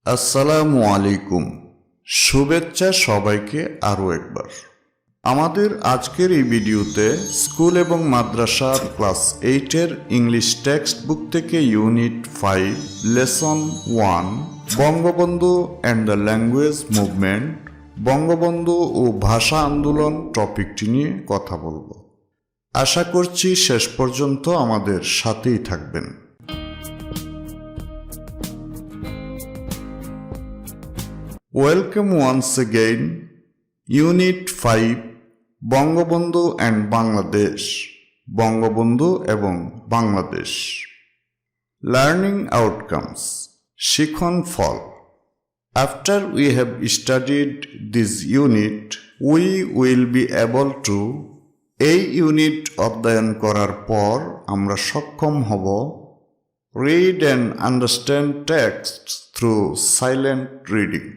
আসসালামু আলাইকুম। শুভেচ্ছা সবাইকে আরও একবার। আমাদের আজকের এই ভিডিওতে স্কুল এবং মাদ্রাসার ক্লাস 8-এর ইংলিশ টেক্সট বুক থেকে unit 5 lesson 1 Bangabandhu and the language movement, Bangabandhu ও ভাষা আন্দোলন টপিকটি নিয়ে কথা বলবো। আশা করছি শেষ পর্যন্ত আমাদের সাথেই থাকবেন। Welcome once again, Unit 5, Bangabandhu and Bangladesh, Bangabandhu এবং বাংলাদেশ। Learning outcomes, শিখন ফল। After we have studied this unit, we will be able to এই ইউনিট অধ্যয়ন করার পর আমরা সক্ষম হব read and understand text through silent reading,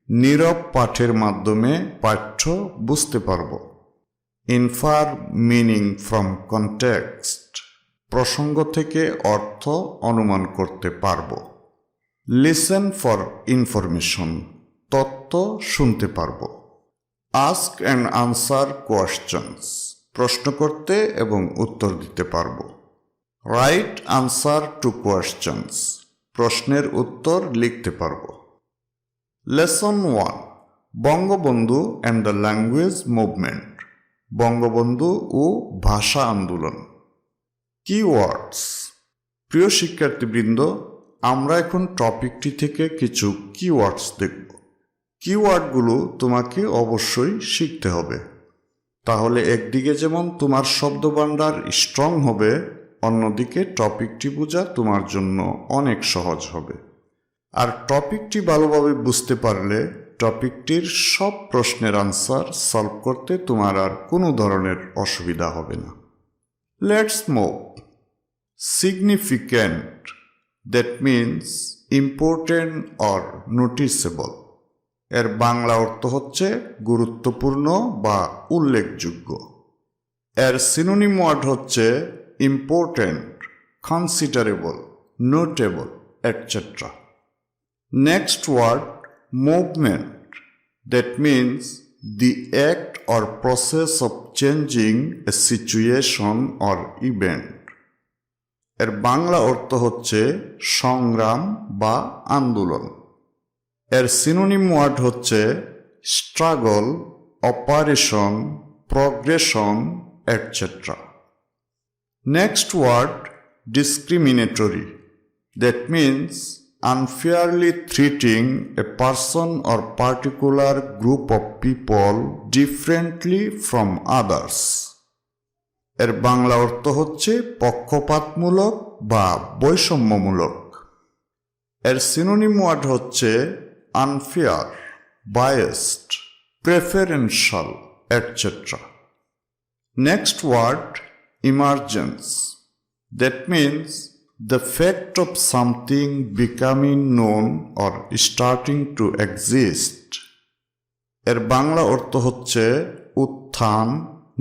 নীরব পাঠের মাধ্যমে পাঠ্য বুঝতে পারব। ইনফার মিনিং ফ্রম কনটেক্সট, প্রসঙ্গ থেকে অর্থ অনুমান করতে পারব। লিসেন ফর ইনফরমেশন, তথ্য শুনতে পারব। আস্ক অ্যান্ড আনসার কোয়েশ্চনস, প্রশ্ন করতে এবং উত্তর দিতে পারব। রাইট আনসার টু কোয়েশ্চনস, প্রশ্নের উত্তর লিখতে পারব। Lesson 1 Bangabandhu and the language movement, Bangabandhu ও ভাষা আন্দোলন। কিওয়ার্ডস। প্রিয় শিক্ষার্থীবৃন্দ, আমরা এখন টপিকটি থেকে কিছু কিওয়ার্ডস দেখব। কিওয়ার্ডগুলো তোমাকে অবশ্যই শিখতে হবে, তাহলে একদিকে যেমন তোমার শব্দভাণ্ডার স্ট্রং হবে, অন্যদিকে টপিকটি বোঝা তোমার জন্য অনেক সহজ হবে। আর টপিকটি ভালোভাবে বুঝতে পারলে টপিকটির সব প্রশ্নের আনসার সলভ করতে তোমার আর কোনো ধরনের অসুবিধা হবে না। Let's move. Significant, that means important or noticeable. এর বাংলা অর্থ হচ্ছে গুরুত্বপূর্ণ বা উল্লেখযোগ্য। এর সিনোনিম ওয়ার্ড হচ্ছে important, considerable, notable, etcetera. Next word, movement, that means the act or process of changing a situation or event. এর বাংলা অর্থ হচ্ছে সংগ্রাম বা আন্দোলন। এর সিনোনিম ওয়ার্ড হচ্ছে struggle, operation, progression, etcetera. Next word, discriminatory, that means unfairly treating a person or particular group of people differently from others. এর বাংলা অর্থ হচ্ছে পক্ষপাতমূলক বা বৈষম্যমূলক। এর সিনোনিম ওয়ার্ড হচ্ছে unfair, biased, preferential, etcetera. Next word, emergence, that means the fact of something becoming known or starting to exist. এর বাংলা অর্থ হচ্ছে উত্থান,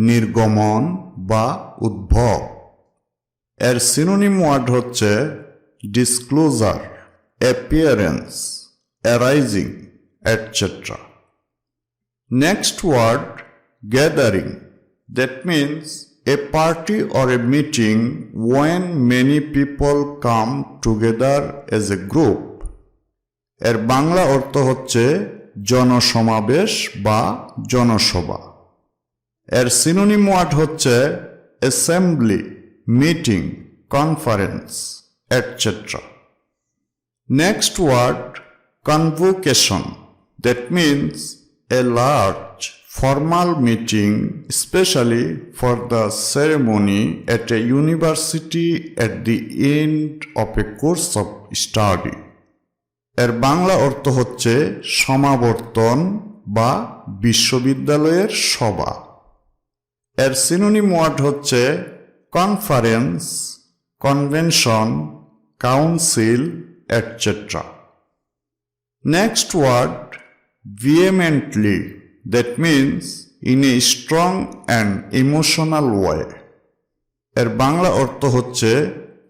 নির্গমন বা উদ্ভব। এর সিনোনিম ওয়ার্ড হচ্ছে disclosure, appearance, arising, etcetera. Next word, gathering, that means a party or a meeting when many people come together as a group. এর বাংলা অর্থ হচ্ছে জনসমাবেশ বা জনসভা। এর সিনোনিম ওয়ার্ড হচ্ছে assembly, meeting, conference, etcetera. Next word, convocation, that means a large formal meeting, especially for the ceremony at a university at the end of a course of study. এর বাংলা অর্থ হচ্ছে সমাবর্তন বা বিশ্ববিদ্যালয়ের সভা। এর সিনোনিম ওয়ার্ড হচ্ছে conference, convention, council, etcetera. Next word, vehemently, that means in a strong and emotional way. এর বাংলা অর্থ হচ্ছে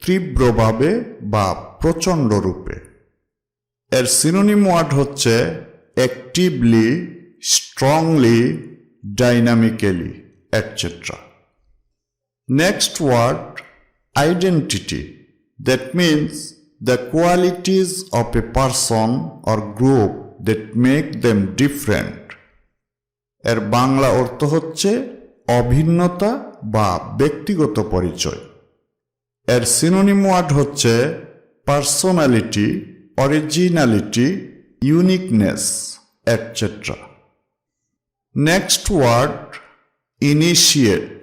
তীব্রভাবে বা প্রচণ্ড রূপে। এর সিনোনিম ওয়ার্ড হচ্ছে actively, strongly, dynamically, etcetera. Next word identity, that means the qualities of a person or group that make them different. এর বাংলা অর্থ হচ্ছে অভিন্নতা বা ব্যক্তিগত পরিচয়। এর সিনোনিম ওয়ার্ড হচ্ছে personality, originality, uniqueness, etcetera. Next word initiate,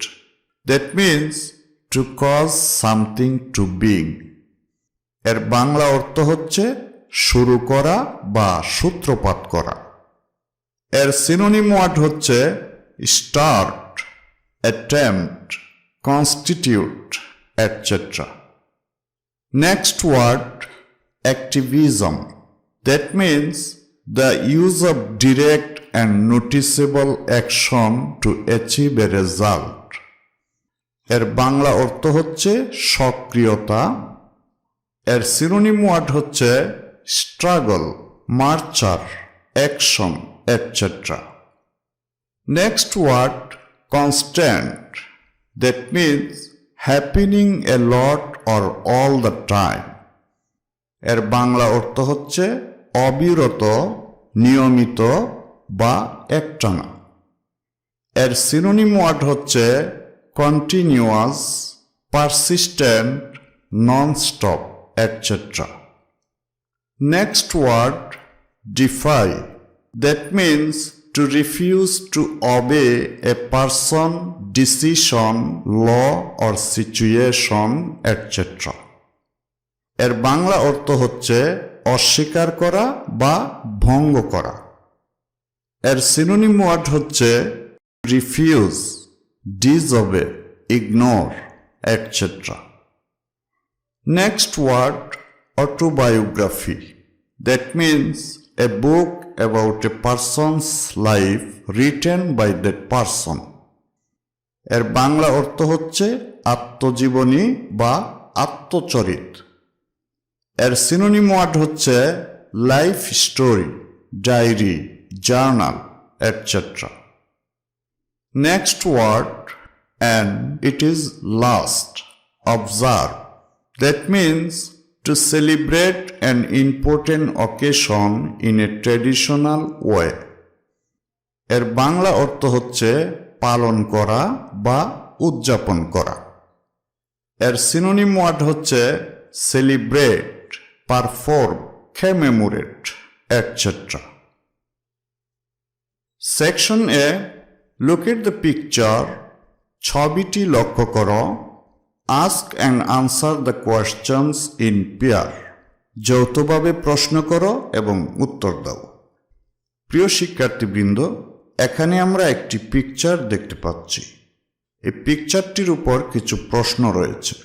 that means to cause something to being. এর বাংলা অর্থ হচ্ছে শুরু করা বা সূত্রপাত করা। এর সিনোনিম ওয়ার্ড হচ্ছে start, attempt, constitute, etcetera. Next word activism, that means the use of direct and noticeable action to achieve a result. এর বাংলা অর্থ হচ্ছে সক্রিয়তা। এর সিনোনিম ওয়ার্ড হচ্ছে struggle, marcher, action, etcetera. Next word constant, that means happening a lot or all the time. এর বাংলা অর্থ হচ্ছে অবিরত, নিয়মিত বা একটানা। এর সিনোনিম ওয়ার্ড হচ্ছে continuous, persistent, nonstop, etcetera. Next word defy, that means to refuse to obey a person, decision, law or situation, etcetera. এর বাংলা অর্থ হচ্ছে অস্বীকার করা বা ভঙ্গ করা। এর সিনোনিম ওয়ার্ড হচ্ছে refuse, disobey, ignore, etcetera. Next word autobiography, that means a book about a person's life written by that person. এর বাংলা অর্থ হচ্ছে আত্মজীবনী বা আত্মচরিত। এর সিনোনিম ওয়ার্ড হচ্ছে life story, diary, journal, etcetera. Next word and it is last, observe, that means to celebrate an important occasion in a traditional way. এর বাংলা অর্থ হচ্ছে পালন করা বা উদযাপন করা। এর সিনোনিম ওয়ার্ড হচ্ছে celebrate, perform, commemorate, etcetera. Section A, look at the picture, ছবিটি লক্ষ্য করো। Ask and answer the questions in pair, যৌথভাবে প্রশ্ন করো এবং উত্তর দাও। প্রিয় শিক্ষার্থীবৃন্দ, এখানে আমরা একটি পিকচার দেখতে পাচ্ছি। এই পিকচারটির উপর কিছু প্রশ্ন রয়েছে।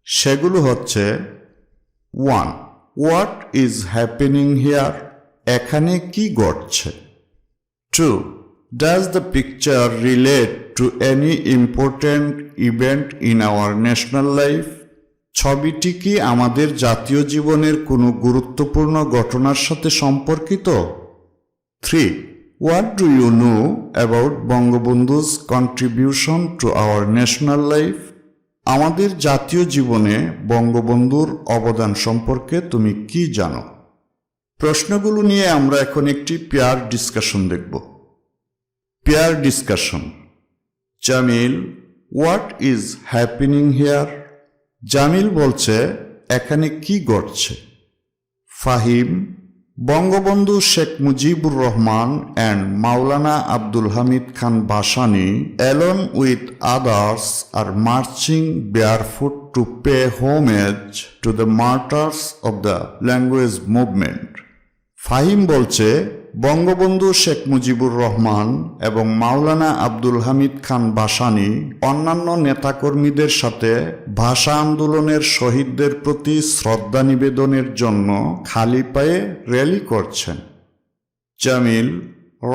সেগুলো হচ্ছে 1. What is happening here? এখানে কি ঘটছে? 2. Does the picture relate to any important event in our national life? ছবিটি কি আমাদের জাতীয় জীবনের কোনো গুরুত্বপূর্ণ ঘটনার সাথে সম্পর্কিত? 3. What do you know about বঙ্গবন্ধু's contribution to our national life? আমাদের জাতীয় জীবনে বঙ্গবন্ধুর অবদান সম্পর্কে তুমি কি জানো? প্রশ্নগুলো নিয়ে আমরা এখন একটি পেয়ার ডিসকাশন দেখব। Peer discussion. Jamil, what is happening here? Jamil বলছে, এখানে কি ঘটছে? Fahim, Bangabandhu Sheikh Mujibur Rahman and Maulana Abdul Hamid Khan Bashani along with others are marching barefoot to pay homage to the martyrs of the language movement. Fahim বলছে, বঙ্গবন্ধু শেখ মুজিবুর রহমান এবং মাওলানা আব্দুল হামিদ খান বাসানী অন্যান্য নেতাকর্মীদের সাথে ভাষা আন্দোলনের শহীদদের প্রতি শ্রদ্ধা নিবেদনের জন্য খালি পায়ে র্যালি করছেন। Jamil,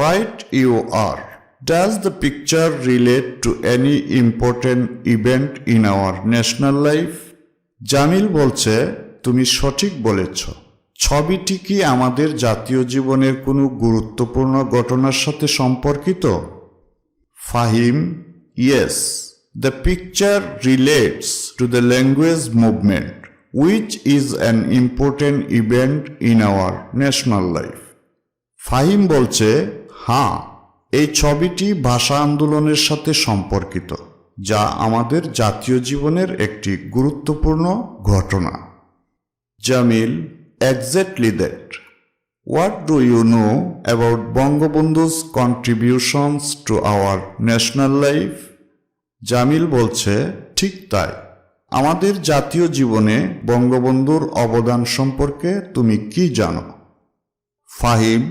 right you are. Does the picture relate to any important event in our national life? Jamil বলছে, তুমি সঠিক বলেছ। ছবিটি কি আমাদের জাতীয় জীবনের কোনো গুরুত্বপূর্ণ ঘটনার সাথে সম্পর্কিত? Fahim: yes, the picture relates to the language movement which is an important event in our national life. Fahim বলছে, হ্যাঁ, এই ছবিটি ভাষা আন্দোলনের সাথে সম্পর্কিত, যা আমাদের জাতীয় জীবনের একটি গুরুত্বপূর্ণ ঘটনা। Jamil: exactly that. What do you know about বঙ্গবন্ধু's contributions to our national life? Jamil বলছে, ঠিক তাই। আমাদের জাতীয় জীবনে বঙ্গবন্ধুর অবদান সম্পর্কে তুমি কি জানো? Fahim: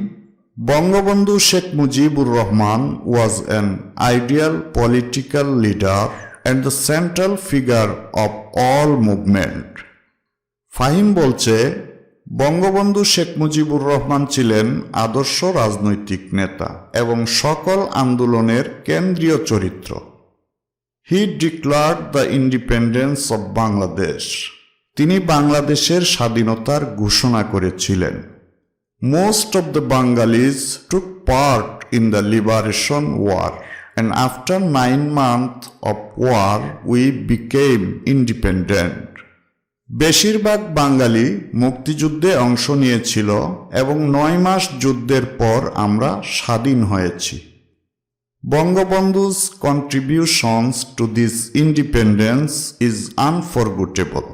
Bangabandhu Sheikh Mujibur Rahman was an ideal political leader and the central figure of all movement. Fahim বলছে, বঙ্গবন্ধু শেখ মুজিবুর রহমান ছিলেন আদর্শ রাজনৈতিক নেতা এবং সকল আন্দোলনের কেন্দ্রীয় চরিত্র। He declared the independence of Bangladesh. তিনি বাংলাদেশের স্বাধীনতার ঘোষণা করেছিলেন। Most of the Bengalis took part in the liberation war, and after 9 months of war, we became independent. বেশিরভাগ বাঙালি মুক্তিযুদ্ধে অংশ নিয়েছিল এবং 9 মাস যুদ্ধের পর আমরা স্বাধীন হয়েছি। Bangabandhu's contributions to this independence is unforgettable.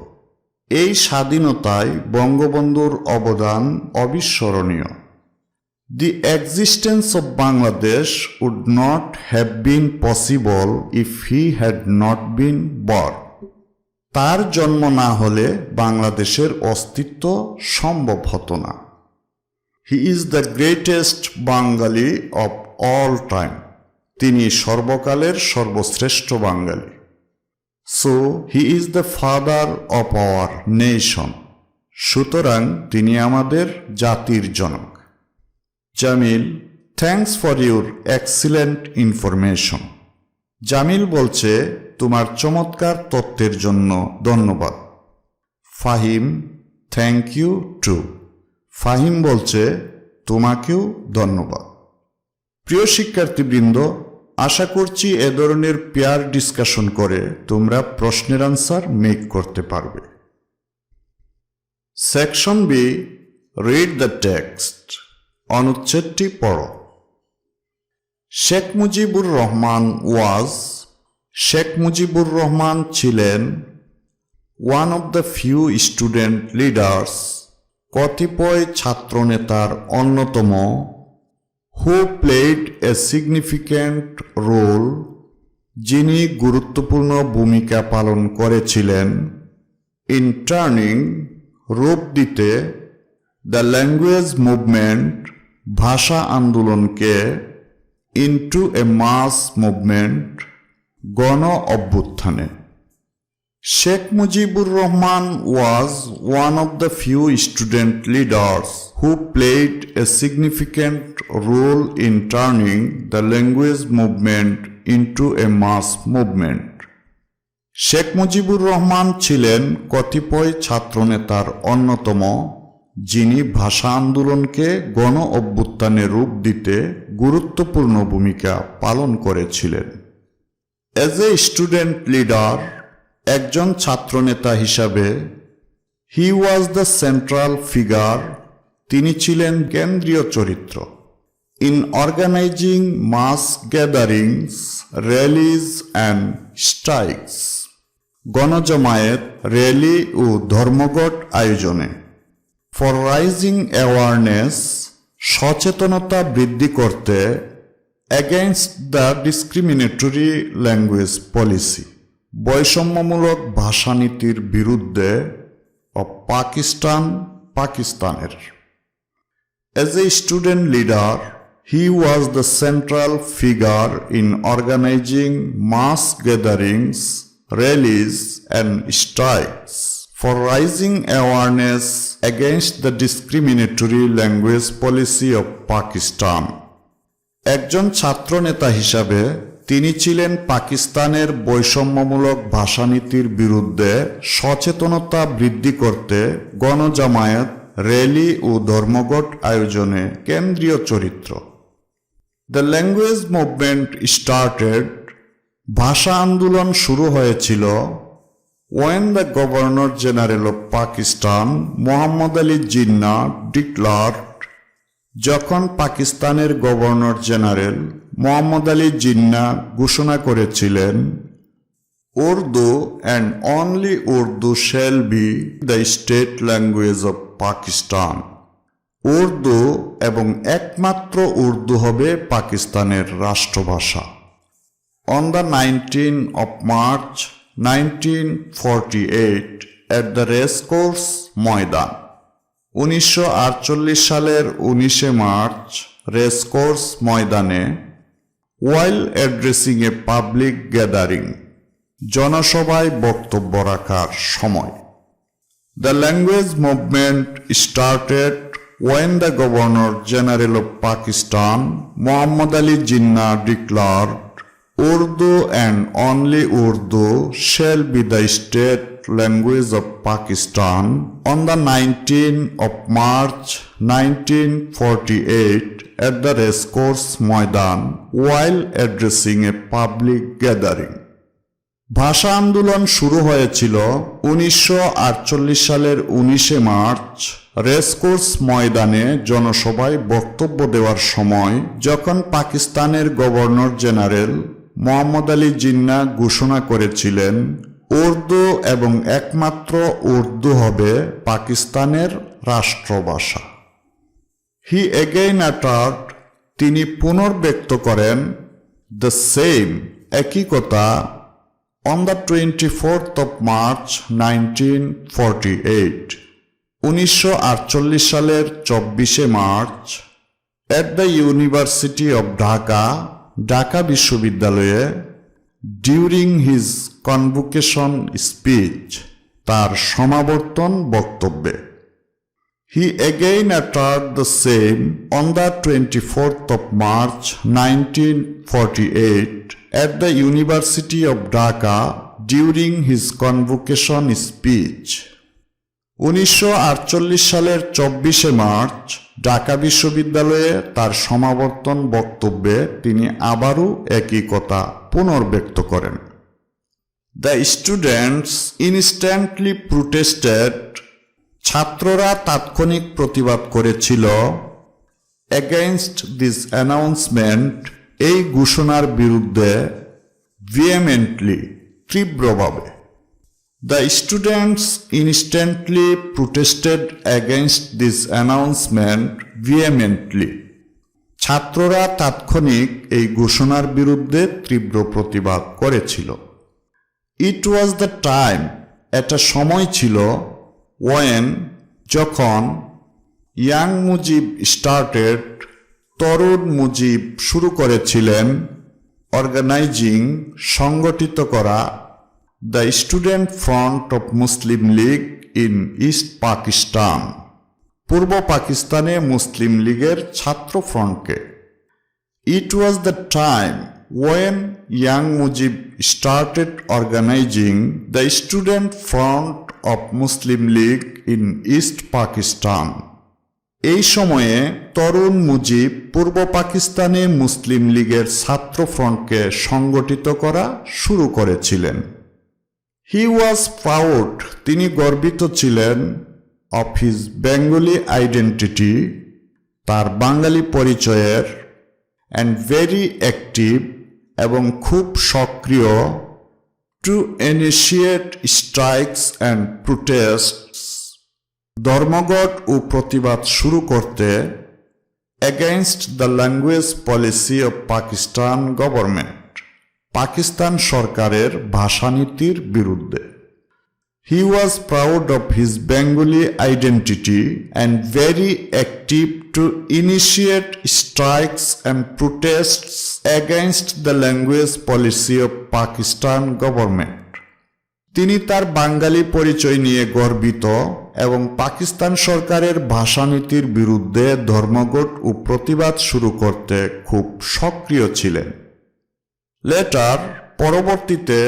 এই স্বাধীনতায় বঙ্গবন্ধুর অবদান অবিস্মরণীয়। The existence of Bangladesh would not have been possible if he had not been born. তার জন্ম না হলে বাংলাদেশের অস্তিত্ব সম্ভব হতো না। He is the greatest Bengali of all time. তিনি সর্বকালের সর্বশ্রেষ্ঠ বাঙালি। So he is the father of our nation. সুতরাং তিনি আমাদের জাতির জনক। Jamil: thanks for your excellent information. Jamil বলছে, তোমার চমৎকার তথ্যের জন্য ধন্যবাদ। Fahim: thank you too. Fahim বলছে, তোমাকেও ধন্যবাদ। প্রিয় শিক্ষার্থীবৃন্দ, আশা করছি এ ধরনের পেয়ার ডিসকাশন করে তোমরা প্রশ্নের আনসার মেক করতে পারবে। Section B, read the text. অনুচ্ছেদটি পড়ো। শেখ মুজিবুর রহমান শেখ মুজিবুর রহমান ছিলেন one of the few student leaders, কতিপয় ছাত্রনেতার অন্যতম, who played a significant role, যিনি গুরুত্বপূর্ণ ভূমিকা পালন করেছিলেন, in turning, রূপ দিতে, the language movement, ভাষা আন্দোলনকে, into a mass movement, গণ অভ্যুত্থানে। Sheikh Mujibur Rahman was one of the few student leaders who played a significant role in turning the language movement into a mass movement. Sheikh Mujibur Rahman ছিলেন কতিপয় ছাত্রনেতার অন্যতম, যিনি ভাষা আন্দোলনকে গণ অভ্যুত্থানে রূপ দিতে গুরুত্বপূর্ণ ভূমিকা পালন করেছিলেন। As a student leader, একজন ছাত্রনেতা হিসাবে, he was the central figure, তিনি ছিলেন কেন্দ্রীয় চরিত্র, in organising mass gatherings, rallies and strikes, গণজমায়েত, র্যালি ও ধর্মঘট আয়োজনে, ফর রাইজিং অ্যাওয়ারনেস, সচেতনতা বৃদ্ধি করতে, against the discriminatory language policy, বৈষম্যমূলক ভাষানীতির বিরুদ্ধে, অফ পাকিস্তানের। As a student leader, he was the central figure in organizing mass gatherings, rallies and strikes for raising awareness against the discriminatory language policy of Pakistan. একজন ছাত্রনেতা হিসাবে তিনি ছিলেন পাকিস্তানের বৈষম্যমূলক ভাষানীতির বিরুদ্ধে সচেতনতা বৃদ্ধি করতে গণজামায়াত র্যালি ও ধর্মঘট আয়োজনে কেন্দ্রীয় চরিত্র। দ্য ল্যাঙ্গুয়েজ মুভমেন্ট স্টার্টেড, ভাষা আন্দোলন শুরু হয়েছিল when the Governor General of Pakistan Mohammad Ali Jinnah declared, যখন পাকিস্তানের গভর্নর জেনারেল মোহাম্মদ আলী জিন্নাহ ঘোষণা করেছিলেন, Urdu and only Urdu shall be the state language of Pakistan, Urdu এবং একমাত্র উর্দু হবে পাকিস্তানের রাষ্ট্রভাষা। On the 19th of March 1948 at the racecourse ময়দান, 1948 সালের 19 মার্চ রেসকোর্স ময়দানে, while addressing a public gathering, জনসভায় বক্তব্য রাখার সময়। The language movement started when the Governor General of Pakistan Muhammad Ali Jinnah declared, Urdu and only Urdu shall be the state language of Pakistan on the 19th of March 1948 at the racecourse Maidan while addressing a public gathering. ভাষা আন্দোলন শুরু হয়েছিল 1948 সালের 19 March racecourse ময়দানে জনসভায় বক্তব্য দেওয়ার সময়, যখন পাকিস্তানের গভর্নর জেনারেল মোহাম্মদ আলী জিন্নাহ ঘোষণা করেছিলেন, উর্দু এবং একমাত্র উর্দু হবে পাকিস্তানের রাষ্ট্রভাষা। হি এগেইন অ্যাটার্ড, তিনি পুনর্ব্যক্ত করেন, দ্য সেম, একই কথা, on the 24th of March 1948, 1948 সালের 24 March at the university of Dhaka, Dhaka বিশ্ববিদ্যালয়ে, ডিউরিং হিজ কনভোকেশন স্পিচ, তার সমাবর্তন বক্তব্যে। He again uttered the same on the 24th of March 1948 at the University of Dhaka during his convocation speech. 1948 সালের 24 March Dhaka বিশ্ববিদ্যালয়ে তার সমাবর্তন বক্তব্যে তিনি আবারও একই কথা পুনর্ব্যক্ত করেন। The students instantly protested, ছাত্ররা তাৎক্ষণিক প্রতিবাদ করেছিল, against this announcement, এই ঘোষণার বিরুদ্ধে, vehemently, তীব্রভাবে। The students instantly protested against this announcement vehemently, ছাত্ররা তাৎক্ষণিক এই ঘোষণার বিরুদ্ধে তীব্র প্রতিবাদ করেছিল। It was the time, এটা সময় ছিল, when, যখন, ইয়াং মুজিব started, তরুণ মুজিব শুরু করেছিলেন, অর্গানাইজিং, সংগঠিত করা, the student front of Muslim League in East Pakistan, পূর্ব পাকিস্তানে মুসলিম লীগের ছাত্র ফ্রন্টকে। It was the time when young Mujib started organizing the student front of Muslim League in East Pakistan. এই সময়ে তরুণ মুজিব পূর্ব পাকিস্তানে মুসলিম লীগের ছাত্র ফ্রন্টকে সংগঠিত করা শুরু করেছিলেন। হি ওয়াজ প্রাউড, তিনি গর্বিত ছিলেন, অফ হিজ বেঙ্গলি আইডেন্টিটি, তার বাঙালি পরিচয়ের, অ্যান্ড ভেরি অ্যাক্টিভ, এবং খুব সক্রিয়, to initiate strikes and protests, ধর্মঘট ও প্রতিবাদ শুরু করতে, against the language policy of Pakistan government, Pakistan সরকারের ভাষানীতির বিরুদ্ধে। He was proud of his Bengali identity and very active to initiate strikes and protests against the language policy of Pakistan government. তিনি তার বাঙালি পরিচয় নিয়ে গর্বিত এবং পাকিস্তান সরকারের ভাষানীতির বিরুদ্ধে ধর্মঘট ও প্রতিবাদ শুরু করতে খুব সক্রিয় ছিলেন। লেটার, পরবর্তীতে,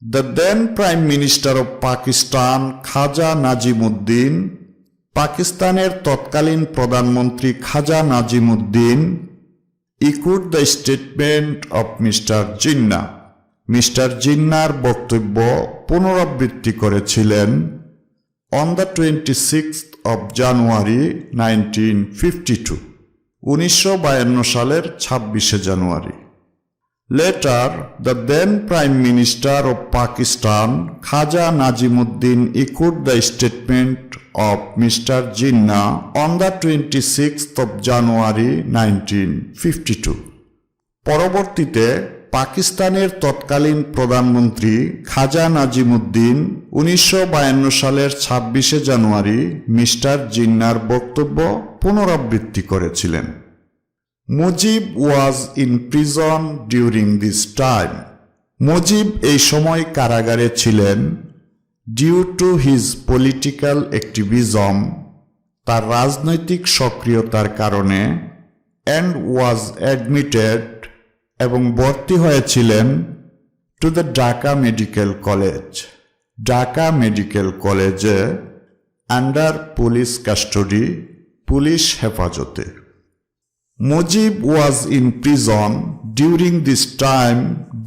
the then prime minister of Pakistan Khawaja Nazimuddin, পাকিস্তানের তৎকালীন প্রধানমন্ত্রী Khawaja Nazimuddin echoed the statement of Mr Jinnah. Mr জিন্নার বক্তব্য পুনরাবৃত্তি করেছিলেন on the 26th of January 1952, 1952 সালের 26শে জানুয়ারি। Later, the then Prime Minister of Pakistan, Khaja Najimuddin, echoed the statement of Mr. Jinnah on the 26th of January 1952. পরবর্তীতে পাকিস্তানের তৎকালীন প্রধানমন্ত্রী খাজা নাজিমুদ্দিন 1952 সালের 26শে জানুয়ারি মিস্টার জিন্নার বক্তব্য পুনরাবৃত্তি করেছিলেন। Mujib was in prison during this time. Mujib এই সময় কারাগারে ছিলেন due to his political activism, তার রাজনৈতিক সক্রিয়তার কারণে, অ্যান্ড ওয়াজ অ্যাডমিটেড এবং ভর্তি হয়েছিলেন to the Dhaka medical college. Dhaka medical কলেজে আন্ডার পুলিশ কাস্টডি, পুলিশ হেফাজতে। Mujib was in prison during this time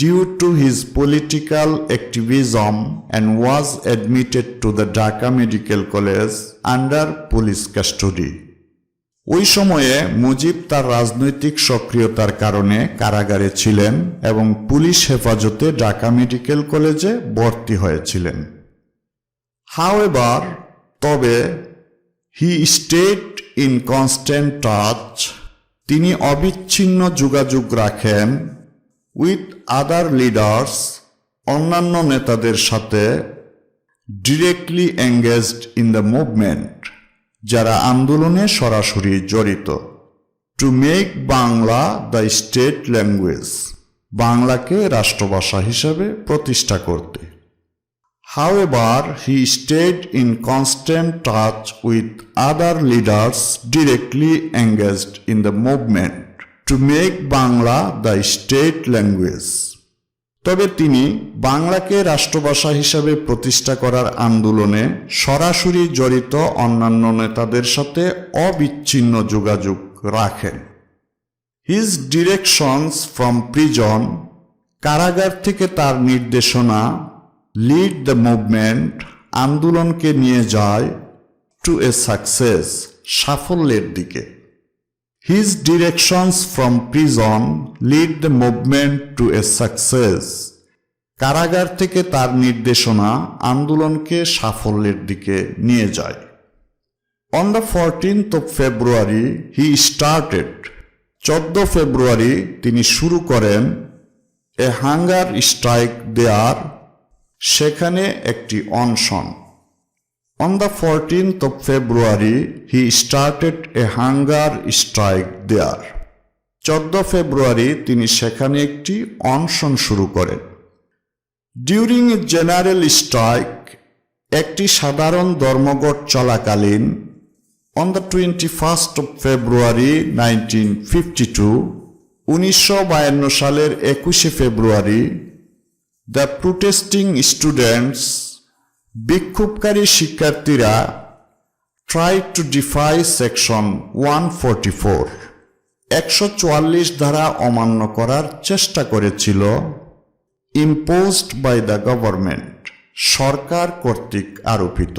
due to his political activism and was admitted to the Dhaka Medical College under police custody. ওই সময়ে মুজিব তার রাজনৈতিক সক্রিয়তার কারণে কারাগারে ছিলেন এবং পুলিশ হেফাজতে ঢাকা মেডিকেল কলেজে ভর্তি হয়েছিলেন। However, তবে he stayed in constant touch, তিনি অবিচ্ছিন্ন যোগাযোগ রাখেন উইথ আদার লিডার্স, অন্যান্য নেতাদের সাথে, directly engaged in the movement, যারা আন্দোলনে সরাসরি জড়িত, to make Bangla the state language, বাংলাকে রাষ্ট্রভাষা হিসেবে প্রতিষ্ঠা করতে। However, he stayed in constant touch with other leaders directly engaged in the movement to make Bangla the state language. তবে তিনি বাংলাকে রাষ্ট্রভাষা হিসাবে প্রতিষ্ঠা করার আন্দোলনে সরাসরি জড়িত অন্যান্য নেতাদের সাথে অবিচ্ছিন্ন যোগাযোগ রাখেন। His directions from prison, কারাগার থেকে তার নির্দেশনা, লিড দ্য মুভমেন্ট, আন্দোলনকে নিয়ে যায় টু এ সাকসেস, সাফল্যের দিকে। His directions from prison lead the movement to a success, কারাগার থেকে তার নির্দেশনা আন্দোলনকে সাফল্যের দিকে নিয়ে যায়। On the 14th of February he started, 14 ফেব্রুয়ারি তিনি শুরু করেন এ হাঙ্গার স্ট্রাইক দেয়ার, সেখানে একটি অনশন। On the 14th of February he started a hunger strike there, 14 ফেব্রুয়ারি তিনি সেখানে একটি অনশন শুরু করেন। ডিউরিং এ জেনারেল স্ট্রাইক, একটি সাধারণ ধর্মঘট চলাকালীন, on the 21st of February 1952, 1952 সালের 21শে ফেব্রুয়ারি, দ্য প্রোটেস্টিং স্টুডেন্টস, বিক্ষোভকারী শিক্ষার্থীরা, ট্রাই টু ডিফাই সেকশন 144, 144 ধারা অমান্য করার চেষ্টা করেছিল, ইম্পোজড বাই দ্য গভর্নমেন্ট, সরকার কর্তৃক আরোপিত।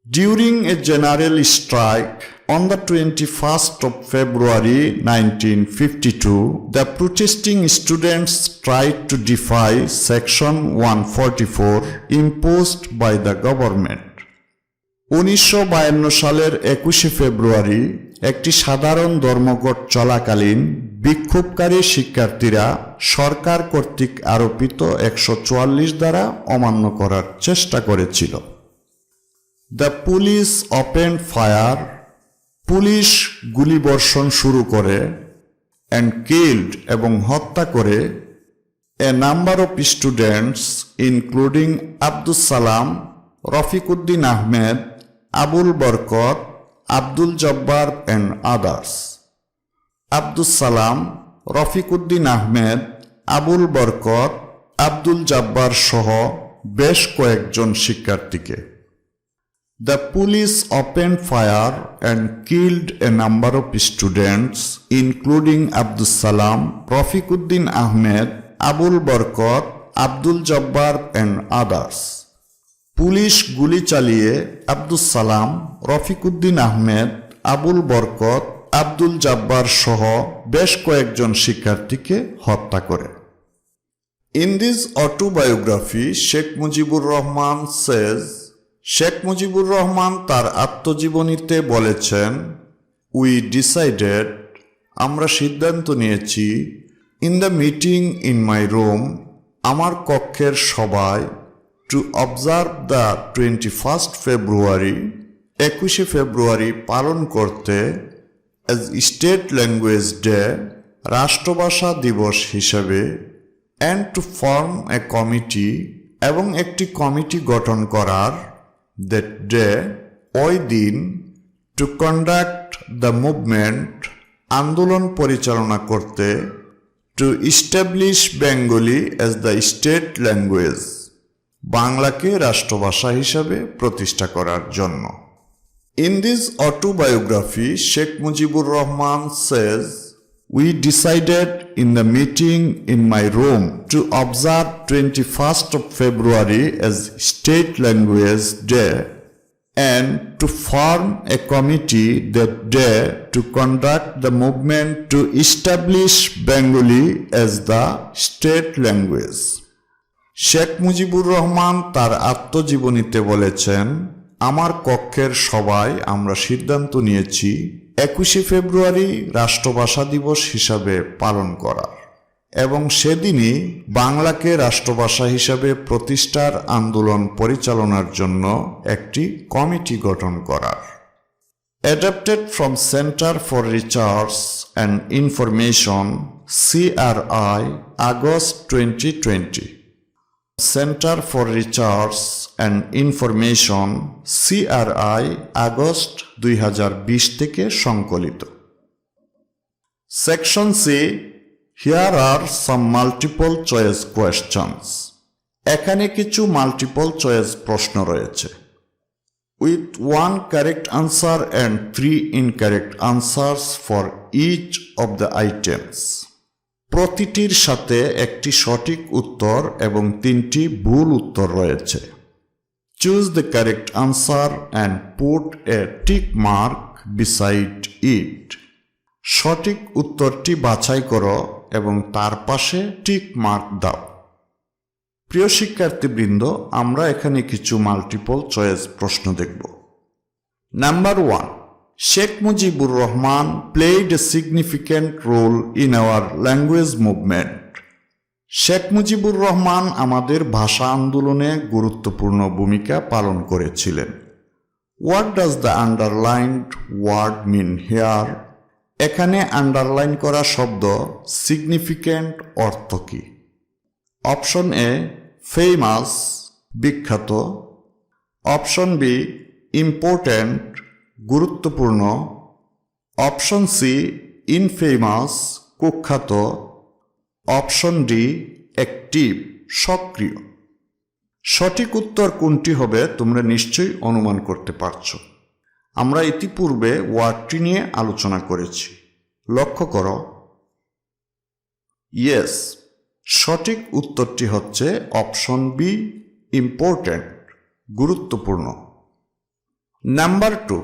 During a general strike on the 21st of February 1952, the protesting students tried to defy Section 144 imposed by the government. 1952 সালের 21শে ফেব্রুয়ারি একটি সাধারণ ধর্মঘট চলাকালীন বিক্ষোভকারী শিক্ষার্থীরা সরকার কর্তৃক আরোপিত 144 ধারা অমান্য করার চেষ্টা করেছিল। The police opened fire, police গুলিবর্ষণ শুরু করে, অ্যান্ড কিল্ড এবং হত্যা করে a number of students including Abdul Salam, Rafiquddin Ahmed, Abul Barkat, Abdul Jabbar and others. Abdul Salam, Rafiquddin Ahmed, Abul Barkat, Abdul Jabbar সহ বেশ কয়েকজন শিক্ষার্থীকে। The police opened fire and killed a number of students, including Abdul Salam, Rafiquddin Ahmed, Abul Barkat, Abdul Jabbar, and others. Police গুলি চালিয়ে আব্দুস সালাম, রফিকুদ্দিন আহমেদ, আবুল বরকত, আব্দুল জব্বার সহ বেশ কয়েকজন শিক্ষার্থীকে হত্যা করে। In this autobiography, Sheikh Mujibur Rahman says, Sheikh Mujibur Rahman তার আত্মজীবনীতে বলেছেন, We decided, আমরা সিদ্ধান্ত নিয়েছি, in the meeting in my room, আমার কক্ষের সবাই, to observe the 21st February, 21শে ফেব্রুয়ারি পালন করতে, as State Language Day, রাষ্ট্রভাষা দিবস হিসেবে, and to form a committee, এবং একটি কমিটি গঠন করার, that day, ওই দিন, to conduct the movement, আন্দোলন পরিচালনা করতে, to establish Bengali as the state language, বাংলাকে রাষ্ট্রভাষা হিসাবে প্রতিষ্ঠা করার জন্য। In this autobiography, Sheikh Mujibur Rahman says, We decided in the meeting in my room to observe 21st of February as State Language Day and to form a committee that day to conduct the movement to establish Bengali as the state language. Sheikh Mujibur Rahman তার আত্মজীবনীতে বলেছেন, আমার কক্ষের সবাই আমরা সিদ্ধান্ত নিয়েছি 21শে ফেব্রুয়ারি রাষ্ট্রভাষা দিবস হিসাবে পালন করার এবং সেদিনই বাংলাকে রাষ্ট্রভাষা হিসাবে প্রতিষ্ঠার আন্দোলন পরিচালনার জন্য একটি কমিটি গঠন করার। Adapted from Center for Research and Information, CRI, August 2020. Center for Research and Information, CRI, August 2020 থেকে সংকলিত। Section C, Here are some multiple choice questions. এখানে কিছু মাল্টিপল চয়েস প্রশ্ন রয়েছে। With one correct answer and 3 incorrect answers for each of the items. প্রতিটির সাথে একটি সঠিক উত্তর এবং 3টি ভুল উত্তর রয়েছে। Choose the correct answer and put a tick mark beside it. সঠিক উত্তরটি বাছাই করো এবং তার পাশে টিক মার্ক দাও। প্রিয় শিক্ষার্থীবৃন্দ, আমরা এখানে কিছু মাল্টিপল চয়েস প্রশ্ন দেখব। Number 1, Sheikh Mujibur Rahman played a significant role in our language movement. Sheikh Mujibur Rahman আমাদের ভাষা আন্দোলনে গুরুত্বপূর্ণ ভূমিকা পালন করেছিলেন। What does the underlined word mean here? এখানে আন্ডারলাইন করা শব্দ সিগনিফিক্যান্ট অর্থ কি? অপশন এ ফেমাস, বিখ্যাত। অপশন বি ইম্পর্ট্যান্ট, গুরুত্বপূর্ণ। অপশন সি ইনফেমাস, কুখ্যাত। অপশন ডি অ্যাক্টিভ, সক্রিয়। সঠিক উত্তর কোনটি হবে তোমরা নিশ্চয়ই অনুমান করতে পারছো। আমরা ইতিপূর্বে ওয়ার্ডটি নিয়ে আলোচনা করেছি, লক্ষ্য করো। ইয়েস, সঠিক উত্তরটি হচ্ছে অপশন বি ইম্পর্ট্যান্ট, গুরুত্বপূর্ণ। Number 2,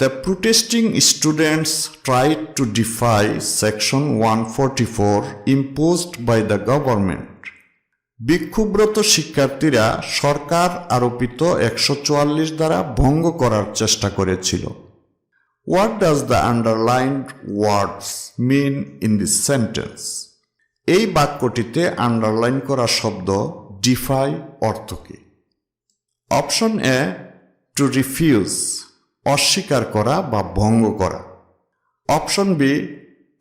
The protesting students tried to defy Section 144 imposed by the government. বিক্ষুব্রত শিক্ষার্থীরা সরকার আরোপিত 144 দ্বারা ভঙ্গ করার চেষ্টা করেছিল। What does the underlined words mean in this sentence? এই বাক্যটিতে আন্ডারলাইন করা শব্দ ডিফাই অর্থ কী? অপশন এ টু রিফিউজ, অস্বীকার করা বা ভঙ্গ করা। অপশন বি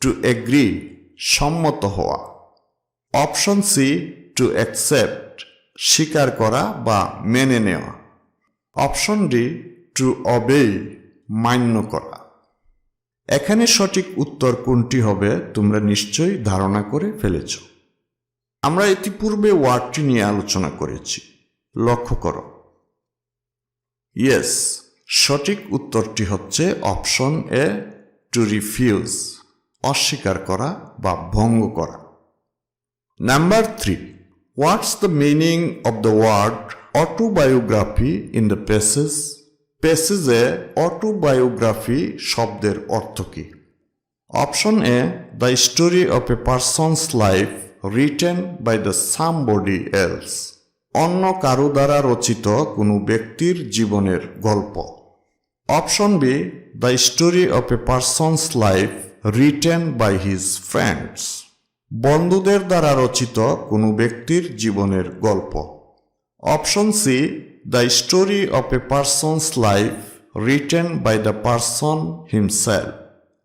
টু এগ্রি, সম্মত হওয়া। অপশন সি টু অ্যাকসেপ্ট, স্বীকার করা বা মেনে নেওয়া। অপশন ডি টু অবেই, মান্য করা। এখানে সঠিক উত্তর কোনটি হবে তোমরা নিশ্চয়ই ধারণা করে ফেলেছ। আমরা ইতিপূর্বে ওয়ার্ডটি নিয়ে আলোচনা করেছি, লক্ষ্য করো। ইয়েস, সঠিক উত্তরটি হচ্ছে অপশন এ, টু রিফিউজ, অস্বীকার করা বা ভঙ্গ করা। Number 3, what's the meaning of the word autobiography in the passage? প্যাসেজে অটোবায়োগ্রাফি শব্দের অর্থ কী? Option A, the story of a person's life written by the somebody else, অন্য কারো দ্বারা রচিত কোনো ব্যক্তির জীবনের গল্প। Option B, the story of a person's life written by his friends, বন্ধুদের দ্বারা রচিত কোনো ব্যক্তির জীবনের গল্প। Option C, the story of a person's life written by the person himself,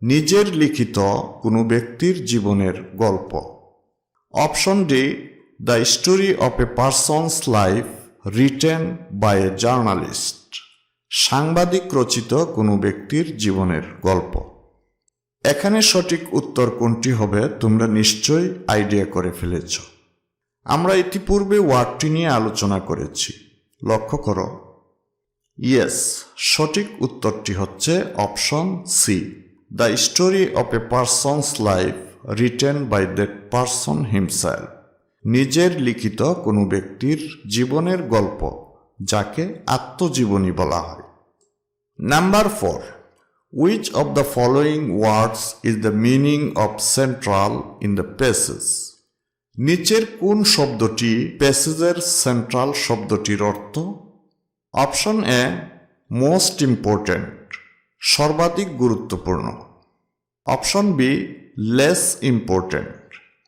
নিজের লিখিত কোনো ব্যক্তির জীবনের গল্প। Option D, the story of a person's life written by a journalist, সাংবাদিক রচিত কোনো ব্যক্তির জীবনের গল্প। এখানে সঠিক উত্তর কোনটি হবে তোমরা নিশ্চয়ই আইডিয়া করে ফেলেছ। আমরা ইতিপূর্বে ওয়ার্ডটি নিয়ে আলোচনা করেছি, লক্ষ্য করো। ইয়েস, সঠিক উত্তরটি হচ্ছে option C, the story of a person's life written by that person himself, নিজের লিখিত কোনো ব্যক্তির জীবনের গল্প, যাকে আত্মজীবনী বলা হয়। Number 4, which of the following words is the meaning of central in the passage? নিচের কোন শব্দটি প্যাসেজের সেন্ট্রাল শব্দটির অর্থ? অপশন এ, মোস্ট ইম্পর্ট্যান্ট, সর্বাধিক গুরুত্বপূর্ণ। অপশন বি, লেস ইম্পর্ট্যান্ট,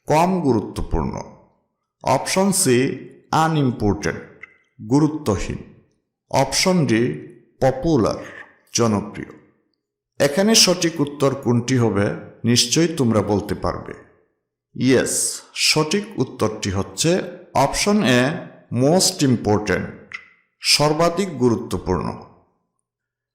কম গুরুত্বপূর্ণ। অপশন সি, আনইম্পর্ট্যান্ট, গুরুত্বহীন। অপশন ডি, পপুলার, জনপ্রিয়। এখানে সঠিক উত্তর কোনটি হবে নিশ্চয়ই তোমরা বলতে পারবে। ইয়েস, সঠিক উত্তরটি হচ্ছে অপশন এ, মোস্ট ইম্পর্ট্যান্ট, সর্বাধিক গুরুত্বপূর্ণ।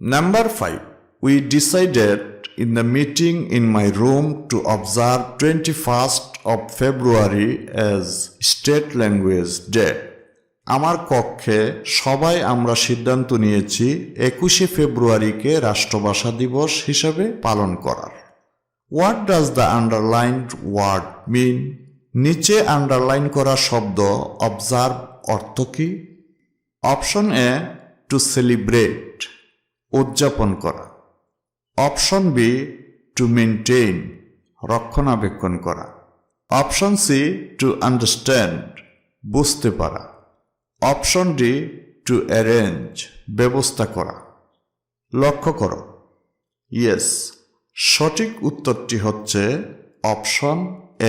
Number 5, we decided in the meeting in my room to observe 21st of February as State Language Day. আমার কক্ষে সবাই আমরা সিদ্ধান্ত নিয়েছি 21শে ফেব্রুয়ারিকে রাষ্ট্রভাষা দিবস হিসাবে পালন করার। What does the underlined word mean? নিচে আন্ডারলাইন করা শব্দ অবজার্ভ অর্থ কী? অপশন এ, টু সেলিব্রেট, উদযাপন করা। অপশন বি, টু মেনটেইন, রক্ষণাবেক্ষণ করা। অপশন সি, টু আন্ডারস্ট্যান্ড, বুঝতে পারা। অপশন ডি, টু অ্যারেঞ্জ, ব্যবস্থা করা। লক্ষ্য করো। ইয়েস, সঠিক উত্তরটি হচ্ছে অপশন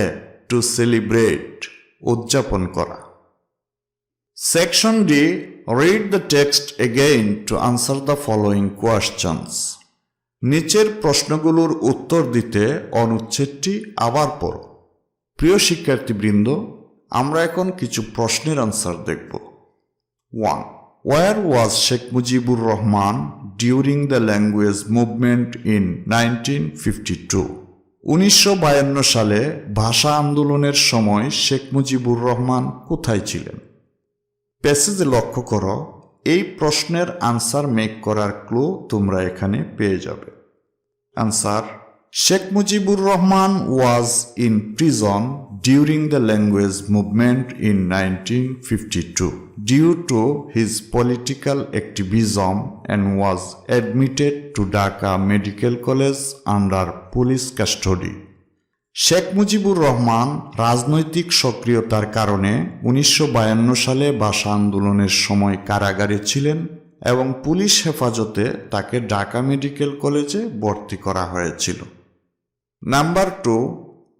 এ, টু সেলিব্রেট, উদযাপন করা। Section D, read the text again two answer the following questions. নিচের প্রশ্নগুলোর উত্তর দিতে অনুচ্ছেদটি আবার পড়ো। প্রিয় শিক্ষার্থীবৃন্দ, আমরা এখন কিছু প্রশ্নের আনসার দেখব। 1. Where was Sheikh Mujibur Rahman during the language movement in 1952? 1952 সালে ভাষা আন্দোলনের সময় শেখ মুজিবুর রহমান কোথায় ছিলেন? প্যাসেজে লক্ষ্য করো, এই প্রশ্নের আনসার মেক করার ক্লু তোমরা এখানে পেয়ে যাবে। Answer: Sheikh Mujibur Rahman was in prison during the language movement in 1952 due to his political activism and was admitted to Dhaka Medical College under police custody. Sheikh Mujibur Rahman রাজনৈতিক সক্রিয়তার কারণে 1952 সালে ভাষা আন্দোলনের সময় কারাগারে ছিলেন এবং পুলিশ হেফাজতে তাকে ঢাকা মেডিকেল কলেজে ভর্তি করা হয়েছিল। Number 2,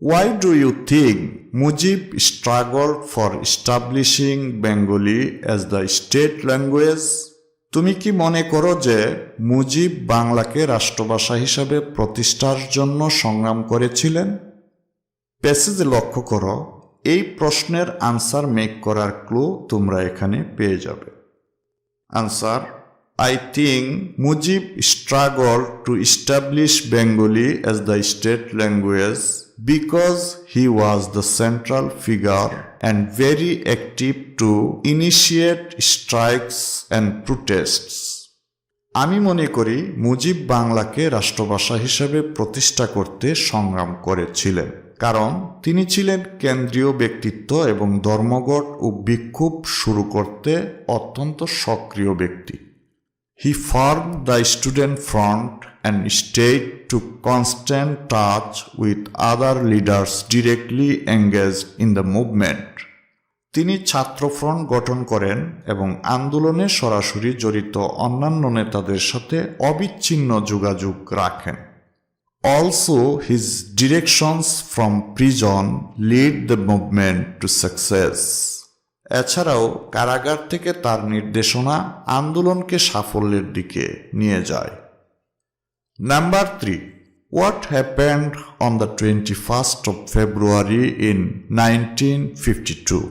why do you think Mujib struggled for establishing Bengali as the state language? তুমি কি মনে করো যে মুজিব বাংলাকে রাষ্ট্রভাষা হিসাবে প্রতিষ্ঠার জন্য সংগ্রাম করেছিলেন? প্যাসেজে লক্ষ্য করো, এই প্রশ্নের আনসার মেক করার ক্লু তোমরা এখানে পেয়ে যাবে। Answer: I think Mujib struggled to establish Bengali as the state language because he was the central figure and very active to initiate strikes and protests. আমি মনে করি মুজিব বাংলাকে রাষ্ট্রভাষা হিসেবে প্রতিষ্ঠা করতে সংগ্রাম করেছিলেন, কারণ তিনি ছিলেন কেন্দ্রীয় ব্যক্তিত্ব এবং ধর্মঘট ও বিক্ষোভ শুরু করতে অত্যন্ত সক্রিয় ব্যক্তি। He formed the student front and stayed to constant touch with other leaders directly engaged in the movement. তিনি ছাত্রফ্রন্ট গঠন করেন এবং আন্দোলনে সরাসরি জড়িত অন্যান্য নেতাদের সাথে অবিচ্ছিন্ন যোগাযোগ রাখেন। Also, his directions from prison lead the movement to success. এছাড়াও কারাগার থেকে তার নির্দেশনা আন্দোলনকে সাফল্যের দিকে নিয়ে যায়। Number 3. What happened on the 21st of February in 1952?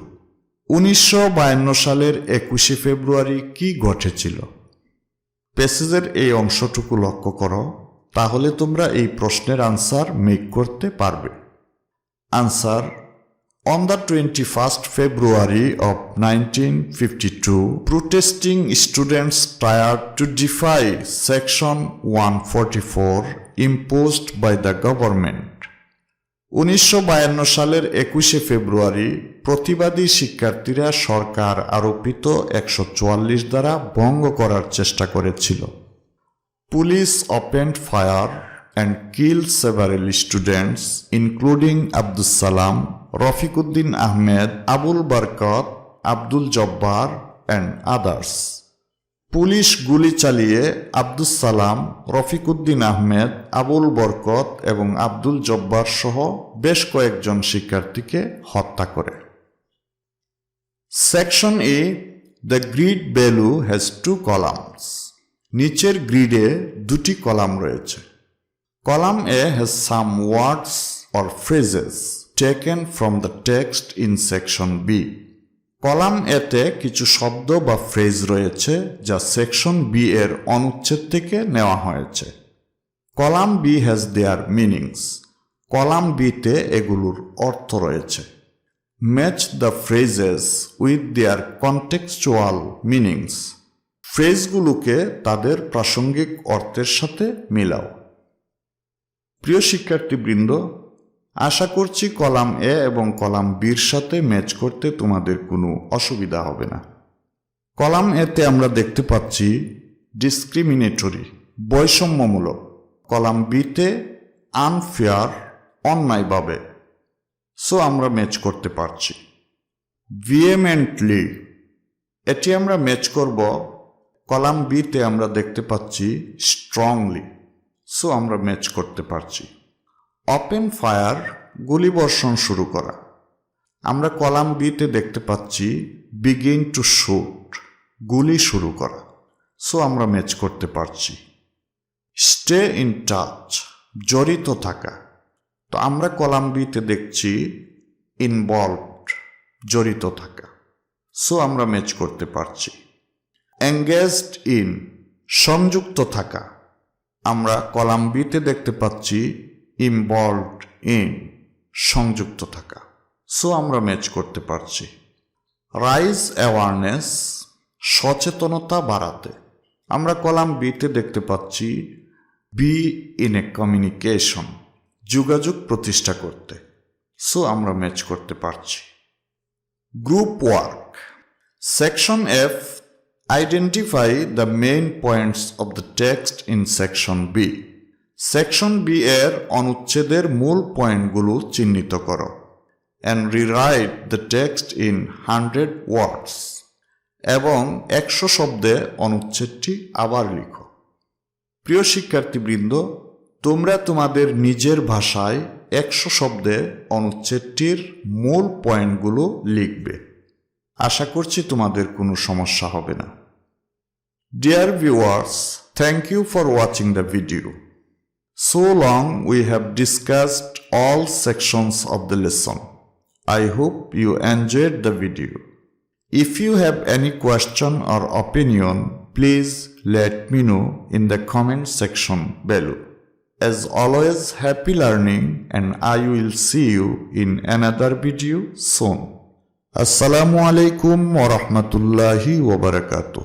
1952 সালের 21শে ফেব্রুয়ারি কি ঘটেছিল? প্যাসেজের এই অংশটুকু লক্ষ্য করো, তাহলে তোমরা এই প্রশ্নের আনসার মেক করতে পারবে। Answer: On the 21st February of 1952, protesting students tried to defy Section 144 imposed by the government. 1952 সালের 21শে ফেব্রুয়ারি প্রতিবাদী শিক্ষার্থীরা সরকার আরোপিত 144 ধারা ভঙ্গ করার চেষ্টা করেছিল। Police opened fire and killed several students, including Abdus Salam, Rafiquddin Ahmed, Abul Barkat, Abdul Jabbar, and others. Police গুলি চালিয়ে আব্দুস সালাম, রফিকুদ্দিন আহমেদ, আবুল বরকত এবং আব্দুল জব্বার সহ বেশ কয়েকজন শিক্ষার্থীকে হত্যা করে। Section A, the grid value has 2 columns. নিচের গ্রিডে 2টি কলাম রয়েছে। Column A has some words or phrases taken from the text in section B. Column এতে কিছু শব্দ বা ফ্রেজ রয়েছে যা সেকশন বি এর অনুচ্ছেদ থেকে নেওয়া হয়েছে। Column B has their meanings. Column বিতে এগুলোর অর্থ রয়েছে। Match the phrases with their contextual meanings. ফ্রেজগুলোকে তাদের প্রাসঙ্গিক অর্থের সাথে মিলাও। প্রিয় শিক্ষার্থীবৃন্দ, আশা করছি কলাম এ এবং কলাম বির সাথে ম্যাচ করতে তোমাদের কোনো অসুবিধা হবে না। কলাম এতে আমরা দেখতে পাচ্ছি ডিসক্রিমিনেটরি, বৈষম্যমূলক। কলাম বিতে আনফেয়ার, অন্যায়ভাবে। সো আমরা ম্যাচ করতে পারছি। ভিহেমেন্টলি, এটি আমরা ম্যাচ করব। কলাম বিতে আমরা দেখতে পাচ্ছি স্ট্রংলি। সো আমরা ম্যাচ করতে পারছি। ওপেন ফায়ার, গুলিবর্ষণ শুরু করা। আমরা কলাম বিতে দেখতে পাচ্ছি বিগিন টু শুট, গুলি শুরু করা। সো আমরা ম্যাচ করতে পারছি। স্টে ইন টাচ, জড়িত থাকা। তো আমরা কলাম বিতে দেখছি ইনভলভড, জড়িত থাকা। সো আমরা ম্যাচ করতে পারছি। এঙ্গেজড ইন, সংযুক্ত থাকা। আমরা কলাম বিতে দেখতে পাচ্ছি ইনভলভড ইন, সংযুক্ত থাকা। সো আমরা ম্যাচ করতে পারছি। রাইজ অ্যাওয়ারনেস, সচেতনতা বাড়াতে। আমরা কলাম বিতে দেখতে পাচ্ছি বি ইন এ কমিউনিকেশন, যোগাযোগ প্রতিষ্ঠা করতে। সো আমরা ম্যাচ করতে পারছি। Group work, section F, identify the main points of the text in section B. Section B এর অনুচ্ছেদের মূল পয়েন্টগুলো চিহ্নিত করো। And rewrite the text in 100 words. এবং 100 শব্দে অনুচ্ছেদটি আবার লিখো। প্রিয় শিক্ষার্থীবৃন্দ, তোমরা তোমাদের নিজের ভাষায় 100 শব্দে অনুচ্ছেদটির মূল পয়েন্টগুলো লিখবে। আশা করছি তোমাদের কোনো সমস্যা হবে না। Dear viewers, thank you for watching the video. So long we have discussed all sections of the lesson. I hope you enjoyed the video. If you have any question or opinion, please let me know in the comment section below. As always, happy learning, and I will see you in another video soon. Assalamu alaikum wa rahmatullahi wa barakatuh.